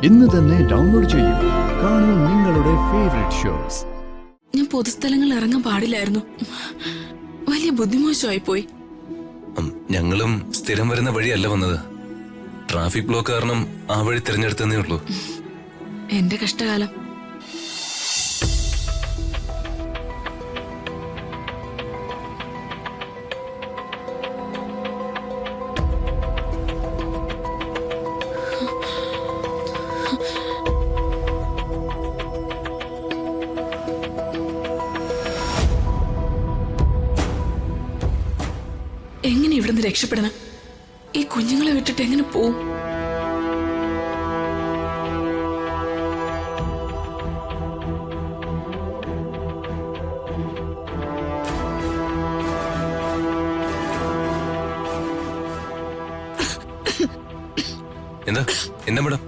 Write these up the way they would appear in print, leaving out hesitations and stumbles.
ഇന്ന് തന്നെ ഡൗൺലോഡ് ചെയ്യൂ. കാണൂ നിങ്ങളുടെ ഫേവറേറ്റ് ഷോസ്. ഞാൻ പൊതുസ്ഥലങ്ങളിൽ ഇറങ്ങാൻ പാടില്ലായിരുന്നു. വലിയ ബുദ്ധിമോശമായി പോയി. ഞങ്ങളും സ്ഥിരം വരുന്ന വഴിയല്ല വന്നത്. ട്രാഫിക് ബ്ലോക്ക് കാരണം ആ വഴി തിരഞ്ഞെടുത്തേ ഉള്ളൂ. എന്റെ കഷ്ടകാലം. എങ്ങനെ ഇവിടുന്ന് രക്ഷപ്പെടണം? ഈ കുഞ്ഞുങ്ങളെ വിട്ടിട്ട് എങ്ങനെ പോവും? എന്താ എന്താ മേഡം,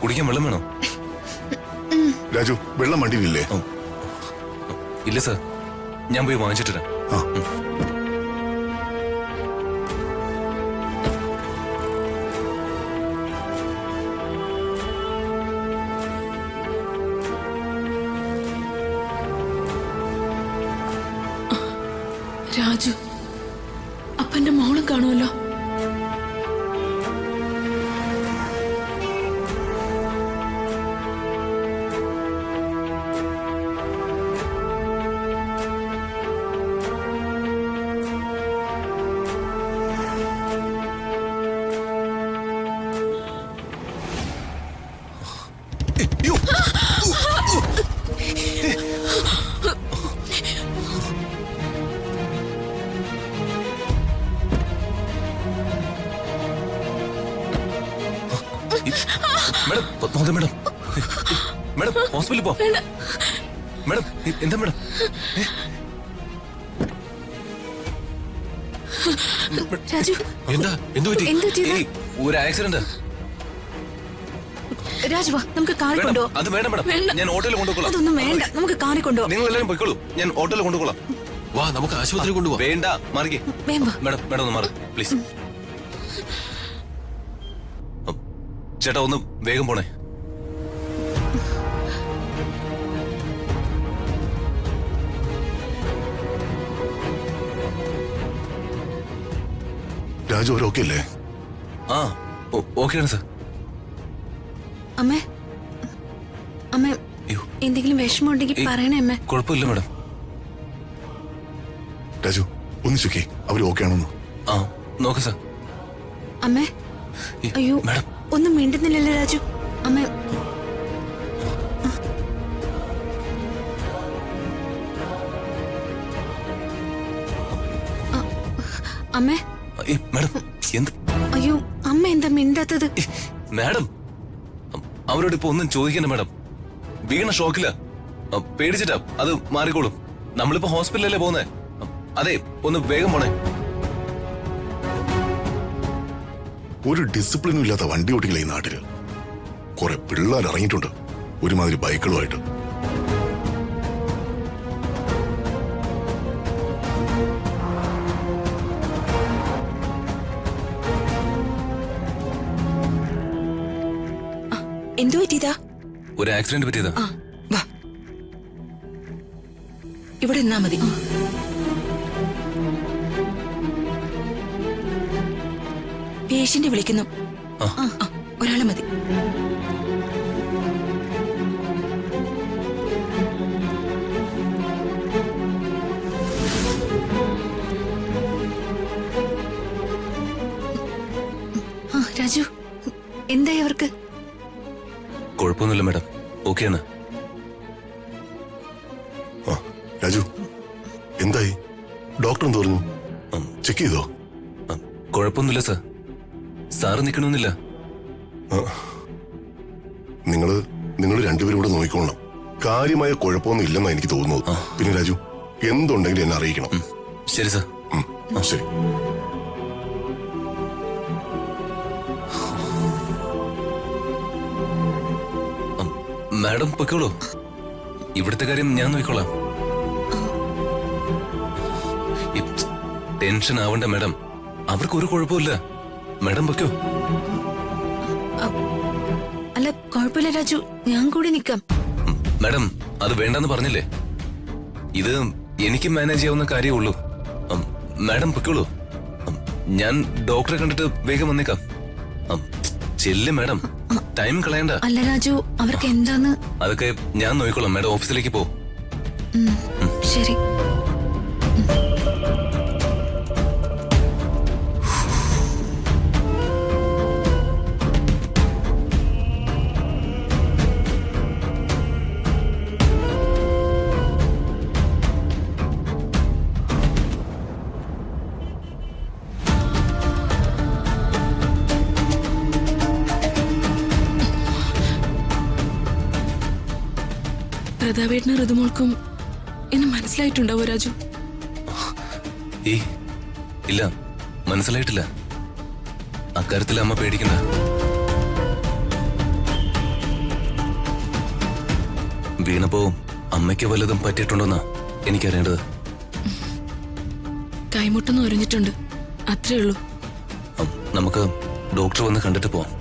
കുടിക്കാൻ വെള്ളം വേണോ? രാജു, വെള്ളം വണ്ടിയിലില്ലേ? ഇല്ല സാർ, ഞാൻ പോയി വാങ്ങിച്ചിട്ട് വരാം. രാജു, അപ്പന്റെ മോളും കാണുമല്ലോ. മേഡം മേഡം മേഡം ഹോസ്പിറ്റലിൽ പോ. മേഡം എന്താ മേഡം? രാജു, എന്താ എന്ത് പറ്റി? ഒരു ആക്സിഡന്റ്. രാജു വാ, നമുക്ക് കാറിൽ കൊണ്ടുപോകാം. അത് വേണ്ട മേഡം, ഞാൻ ഓട്ടോയിൽ കൊണ്ടുപോകാം. അതൊന്നും വേണ്ട, നമുക്ക് കാറിൽ കൊണ്ടുപോകാം. നിങ്ങൾ എല്ലാവരും പോയിക്കോളൂ, ഞാൻ ഓട്ടോയിൽ കൊണ്ടുപോകാം. വാ, നമുക്ക് ആശുപത്രി കൊണ്ടുപോകാം. വേണ്ട, മാറിക്കേ. മേഡം മേഡം ഒന്ന് മാറി പ്ലീസ്. ചേട്ടാ ഒന്ന് വേഗം പോണേ. രാജു, അവർ ഓക്കെ അല്ലേ? ആ ഓക്കെയാണ് സാർ. അമ്മേ, അമ്മേ, എന്തെങ്കിലും വിഷമമുണ്ടെങ്കിൽ പറയണേ അമ്മേ. കുഴപ്പമില്ല മേഡം. രാജു, ഒന്ന് ചോദിക്കേ, അവർ ഓക്കെ ആണെന്ന്. ആ നോക്ക് സാർ. അമ്മേ, അയ്യോ മേഡം ഒന്നും മിണ്ടുന്നില്ലല്ലോ രാജു. അമ്മേ, അമ്മേ. മേഡം എന്ത്? അയ്യോ അമ്മ എന്താ മിണ്ടാത്തത്? മാഡം അവരോട് ഇപ്പൊ ഒന്നും ചോദിക്കണ്ട മേഡം. വീണ ഷോക്കില്ല, പേടിച്ചിട്ടാ. അത് മാറിക്കോളും. നമ്മളിപ്പോ ഹോസ്പിറ്റലല്ലേ പോകുന്നേ. അതെ, ഒന്ന് വേഗം പോണേ. ഒരു ഡിസിപ്ലിനും ഇല്ലാത്ത വണ്ടി ഓടിക്കില്ല ഈ നാട്ടില്. കുറെ പിള്ളേർ ഇറങ്ങിയിട്ടുണ്ട്, ഒരുമാതിരി ബൈക്കുകളുമായിട്ട്. എന്തു പറ്റിയതാ? ഒരു ആക്സിഡന്റ് പറ്റിയതാ. വാ, ഇവിടെ നിന്നാ മതി. പേഷ്യന്റ് വിളിക്കുന്നു. ഒരാളെ മതി. രാജു, എന്തായി അവർക്ക്? കുഴപ്പമൊന്നുമില്ല മേഡം, ഓക്കെയാണ്. രാജു, എന്തായി? ഡോക്ടർ എന്ത് പറഞ്ഞു? ചെക്ക് ചെയ്തോ? കുഴപ്പമൊന്നുമില്ല സാർ. സാറ് നിൽക്കണമെന്നില്ല. നിങ്ങൾ രണ്ടുപേരും കൂടെ നോക്കിക്കോളണം. കാര്യമായ കുഴപ്പമൊന്നും ഇല്ലെന്നാണ് എനിക്ക് തോന്നുന്നത്. പിന്നെ രാജു, എന്തുണ്ടെങ്കിലും എന്നെ അറിയിക്കണം. ശരി സാർ. ശരി. മാഡം പൊയ്ക്കോളൂ, ഇവിടുത്തെ കാര്യം ഞാൻ നോക്കിക്കോളാം. ടെൻഷൻ ആവണ്ട മാഡം, അവർക്ക് ഒരു കുഴപ്പമില്ല. മാഡം പൊയ്ക്കോ. അല്ല കുഴപ്പമില്ല രാജു, ഞാൻ കൂടി നിക്കാം. മാഡം അത് വേണ്ടെന്ന് പറഞ്ഞില്ലേ? ഇത് എനിക്ക് മാനേജ് ചെയ്യാവുന്ന കാര്യമേ ഉള്ളൂ. മാഡം പൊയ്ക്കോളൂ. ഞാൻ ഡോക്ടറെ കണ്ടിട്ട് വേഗം വന്നേക്കാം. ചെല്ല് മാഡം, ടൈം കളയണ്ട. അല്ല രാജു, അവർക്ക് എന്താന്ന്? അതൊക്കെ ഞാൻ നോക്കിക്കോളാം. മാഡം ഓഫീസിലേക്ക് പോ. ശരി. പ്രതാപേട്ടനും ഋതുമോൾക്കും എന്നെ മനസ്സിലായിട്ടുണ്ടാവോ രാജു? ഇല്ല, മനസ്സിലായിട്ടില്ല. അക്കാര്യത്തിൽ അമ്മ പേടിക്കണ്ട. വീണപ്പോ അമ്മയ്ക്ക് വല്ലതും പറ്റിയിട്ടുണ്ടോന്നാ എനിക്കറിയേണ്ടത്. കൈമുട്ടൊന്നും ഒരഞ്ഞിട്ടുണ്ട്, അത്രേ ഉള്ളൂ. നമുക്ക് ഡോക്ടർ വന്ന് കണ്ടിട്ട് പോവാം.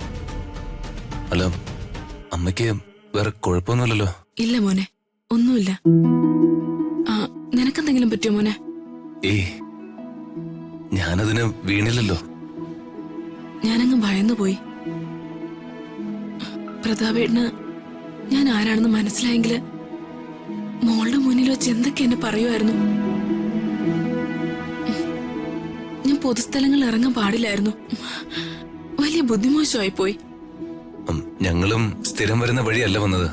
അല്ല, അമ്മയ്ക്ക് വേറെ കുഴപ്പമൊന്നുമില്ലല്ലോ? ഇല്ല മോനെ, ഒന്നുമില്ല. നിനക്കെന്തെങ്കിലും പറ്റിയോ മോനെ? ഞാനതിന് വീണില്ലല്ലോ. ഞാനങ്ങ് ഭയന്നുപോയി. പ്രതാപേട്ടന് ഞാൻ ആരാണെന്ന് മനസ്സിലായെങ്കില് മോളുടെ മുന്നിൽ വെച്ച് എന്തൊക്കെ എന്നെ പറയുമായിരുന്നു. ഞാൻ പൊതുസ്ഥലങ്ങളിൽ ഇറങ്ങാൻ പാടില്ലായിരുന്നു. വലിയ ബുദ്ധിമോശമായി പോയി. ഞങ്ങളും സ്ഥിരം വരുന്ന വഴിയല്ല വന്നത്.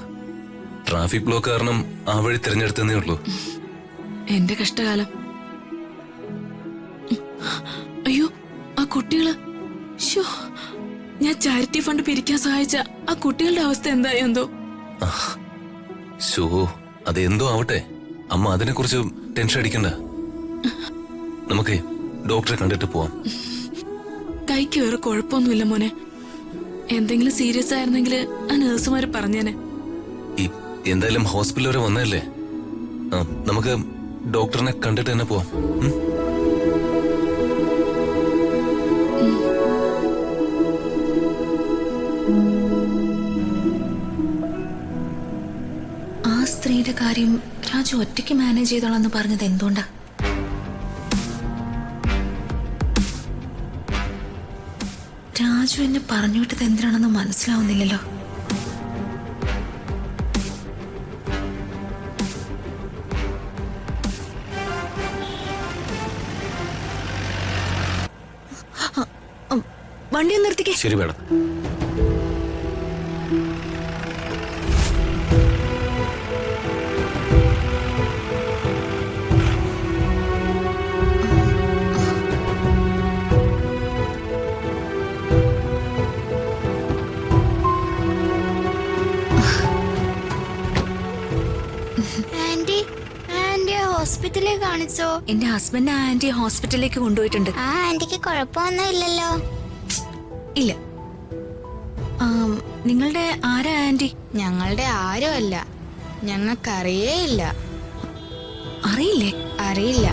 ട്രാഫിക് ബ്ലോക്ക് കാരണം ആ വഴി തിരഞ്ഞെടുത്തേ ഉള്ളൂ. എന്റെ കഷ്ടകാലം. അയ്യോ, ആ കുട്ടികള്! ശോ, ഞാൻ ചാരിറ്റി ഫണ്ട് പിരിക്കാൻ സഹായിച്ച ആ കുട്ടികളുടെ അവസ്ഥ എന്തായോ എന്തോ. ശോ, അതെന്തോ ആവട്ടെ. അമ്മ അതിനെ കുറിച്ച് ടെൻഷൻ അടിക്കണ്ട. നമുക്ക് ഡോക്ടറെ കണ്ടിട്ട് പോവാം. കൈക്ക് വേറെ കുഴപ്പമൊന്നുമില്ല മോനെ. എന്തെങ്കിലും സീരിയസ് ആയിരുന്നെങ്കിൽ ആ നഴ്സുമാര് പറഞ്ഞേനെ. എന്തായാലും ഹോസ്പിറ്റൽ വരെ വന്നതല്ലേ, നമുക്ക് ഡോക്ടറിനെ കണ്ടിട്ട് തന്നെ പോവാം. ആ സ്ത്രീയുടെ കാര്യം രാജു ഒറ്റയ്ക്ക് മാനേജ് ചെയ്തോളാന്ന് പറഞ്ഞത് എന്തുകൊണ്ടാ? രാജു എന്നെ പറഞ്ഞു വിട്ടത് എന്തിനാണെന്ന് മനസ്സിലാവുന്നില്ലല്ലോ. വണ്ടി ഒന്ന് നിർത്തിക്കേ. ശരി മേഡം. ഹോസ്പിറ്റലിൽ കാണിച്ചോ? എന്റെ ഹസ്ബൻഡ് ആന്റി ഹോസ്പിറ്റലിലേക്ക് കൊണ്ടുപോയിട്ടുണ്ട്. ആ ആന്റിക്ക് കുഴപ്പമൊന്നും ഇല്ലല്ലോ? ഇല്ല. നിങ്ങളുടെ ആരാ ആന്റി? ഞങ്ങളുടെ ആരും അല്ല, ഞങ്ങൾക്കറിയേ ഇല്ല. അറിയില്ലേ? അറിയില്ല.